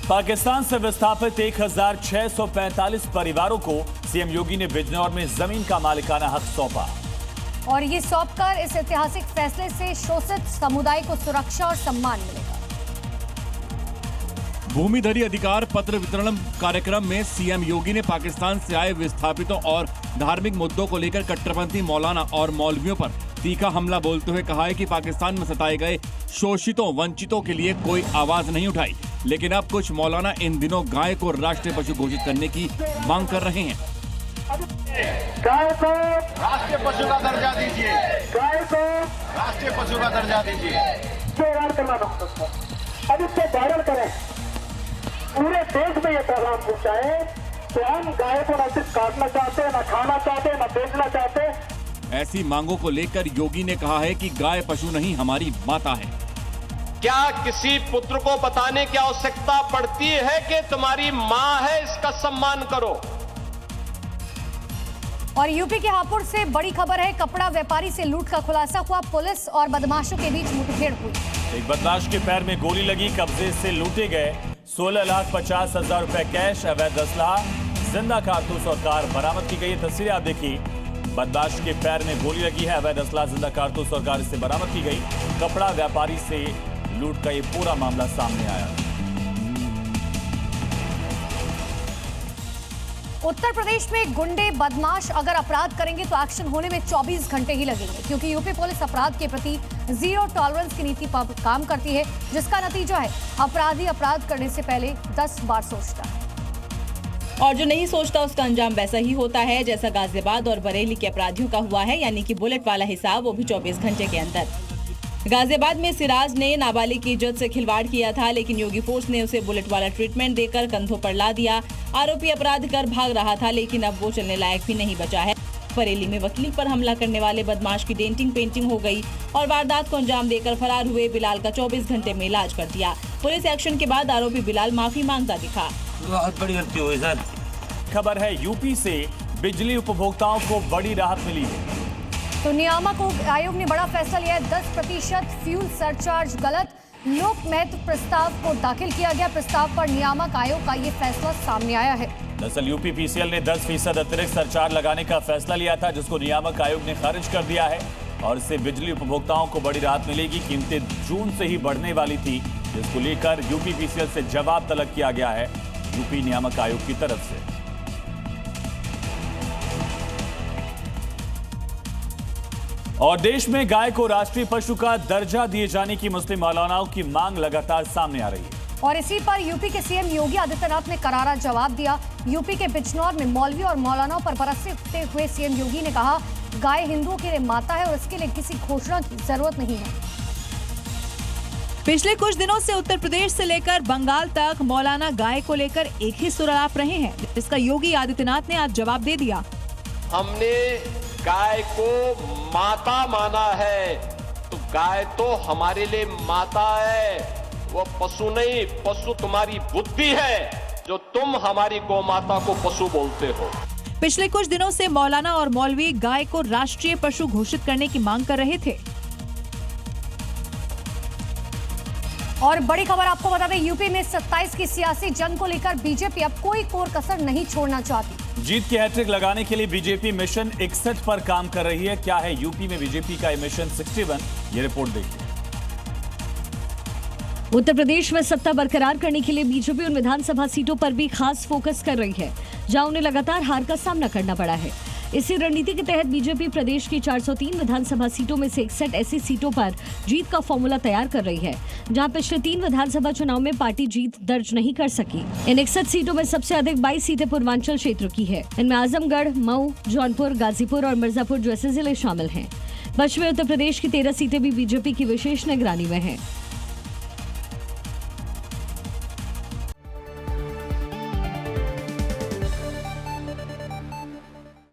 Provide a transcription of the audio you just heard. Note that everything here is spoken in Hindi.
पाकिस्तान से विस्थापित 1645 परिवारों को सीएम योगी ने बिजनौर में जमीन का मालिकाना हक सौंपा। और ये सौंपकर इस ऐतिहासिक फैसले से शोषित समुदाय को सुरक्षा और सम्मान मिलेगा। भूमिधरी अधिकार पत्र वितरण कार्यक्रम में सीएम योगी ने पाकिस्तान से आए विस्थापितों और धार्मिक मुद्दों को लेकर कट्टरपंथी मौलाना और मौलवियों पर तीखा हमला बोलते हुए कहा है कि पाकिस्तान में सताए गए शोषितों वंचितों के लिए कोई आवाज नहीं उठाई, लेकिन अब कुछ मौलाना इन दिनों गाय को राष्ट्रीय पशु घोषित करने की मांग कर रहे हैं। गाय को राष्ट्रीय पशु का दर्जा दीजिए, गाय को राष्ट्रीय पशु का दर्जा दीजिए। अब इसको वायरल करें, पूरे देश में ये पैगाम पहुंचाए कि हम गाय को न सिर्फ काटना चाहते, न खाना चाहते, न बेचना चाहते। ऐसी मांगों को लेकर योगी ने कहा है कि गाय पशु नहीं हमारी माता है। क्या किसी पुत्र को बताने की आवश्यकता पड़ती है कि तुम्हारी मां है, इसका सम्मान करो। और यूपी के हापुड़ से बड़ी खबर है, कपड़ा व्यापारी से लूट का खुलासा हुआ। पुलिस और बदमाशों के बीच मुठभेड़ हुई। एक बदमाश के पैर में गोली लगी, कब्जे से लूटे गए 16,50,000 रुपए कैश, अवैध असलहा, जिंदा कारतूस और कार बरामद की गई। तस्वीरें आप देखिए, बदमाश के पैर में गोली लगी है, अवैध असलहा, जिंदा कारतूस और कार इससे बरामद की गई। कपड़ा व्यापारी से लूट का ये पूरा मामला सामने आया। उत्तर प्रदेश में गुंडे बदमाश अगर अपराध करेंगे तो एक्शन होने में 24 घंटे ही लगेंगे, क्योंकि यूपी पुलिस अपराध के प्रति जीरो टॉलरेंस की नीति पर काम करती है, जिसका नतीजा है अपराधी अपराध करने से पहले 10 बार सोचता है और जो नहीं सोचता उसका अंजाम वैसा ही होता है जैसा गाजियाबाद और बरेली के अपराधियों का हुआ है, यानी कि बुलेट वाला हिसाब, वो भी 24 घंटे के अंदर। गाजियाबाद में सिराज ने नाबालिग की इज्जत से खिलवाड़ किया था, लेकिन योगी फोर्स ने उसे बुलेट वाला ट्रीटमेंट देकर कंधों पर ला दिया। आरोपी अपराध कर भाग रहा था, लेकिन अब वो चलने लायक भी नहीं बचा है। बरेली में वकील पर हमला करने वाले बदमाश की डेंटिंग पेंटिंग हो गई और वारदात को अंजाम देकर फरार हुए बिलाल का 24 घंटे में इलाज कर दिया। पुलिस एक्शन के बाद आरोपी बिलाल माफी मांगता दिखा। बहुत बड़ी गलती हुई सर। खबर है, यूपी से बिजली उपभोक्ताओं को बड़ी राहत मिली है। तो नियामक आयोग ने बड़ा फैसला लिया है। 10% फ्यूल सरचार्ज गलत, लोक महत्व प्रस्ताव को दाखिल किया गया। प्रस्ताव पर नियामक आयोग का ये फैसला सामने आया है। दरअसल यूपीपीसीएल ने 10% अतिरिक्त सरचार्ज लगाने का फैसला लिया था, जिसको नियामक आयोग ने खारिज कर दिया है और इससे बिजली उपभोक्ताओं को बड़ी राहत मिलेगी। कीमतें जून से ही बढ़ने वाली थी, जिसको लेकर यूपीपीसीएल से जवाब तलब किया गया है यूपी नियामक आयोग की तरफ से। और देश में गाय को राष्ट्रीय पशु का दर्जा दिए जाने की मुस्लिम मौलानाओं की मांग लगातार सामने आ रही है। और इसी पर यूपी के सीएम योगी आदित्यनाथ ने करारा जवाब दिया। यूपी के बिजनौर में मौलवी और मौलानाओं पर बरसते हुए सीएम योगी ने कहा, गाय हिंदुओं के लिए माता है और इसके लिए किसी घोषणा की जरूरत नहीं है। पिछले कुछ दिनों से उत्तर प्रदेश से लेकर बंगाल तक मौलाना गाय को लेकर एक ही सुर आप रहे हैं, जिसका योगी आदित्यनाथ ने आज जवाब दे दिया। हमने गाय को माता माना है, तो गाय तो हमारे लिए माता है, वो पशु नहीं। पशु तुम्हारी बुद्धि है, जो तुम हमारी गौ माता को पशु बोलते हो। पिछले कुछ दिनों से मौलाना और मौलवी गाय को राष्ट्रीय पशु घोषित करने की मांग कर रहे थे। और बड़ी खबर आपको बता दें, यूपी में 27 की सियासी जंग को लेकर बीजेपी अब कोई कोर कसर नहीं छोड़ना चाहती। जीत की हैट्रिक लगाने के लिए बीजेपी मिशन 61 पर काम कर रही है। क्या है यूपी में बीजेपी का मिशन 61, ये रिपोर्ट देखिए। उत्तर प्रदेश में सत्ता बरकरार करने के लिए बीजेपी उन विधानसभा सीटों पर भी खास फोकस कर रही है जहां उन्हें लगातार हार का सामना करना पड़ा है। इसी रणनीति के तहत बीजेपी प्रदेश की 403 विधानसभा सीटों में से 61 ऐसी सीटों पर जीत का फॉर्मूला तैयार कर रही है जहां पिछले 3 विधानसभा चुनाव में पार्टी जीत दर्ज नहीं कर सकी। इन 61 सीटों में सबसे अधिक 22 सीटें पूर्वांचल क्षेत्र की है। इनमें आजमगढ़, मऊ, जौनपुर, गाजीपुर और मिर्जापुर जैसे जिले शामिल हैं। पश्चिमी उत्तर प्रदेश की 13 सीटें भी बीजेपी की विशेष निगरानी में हैं।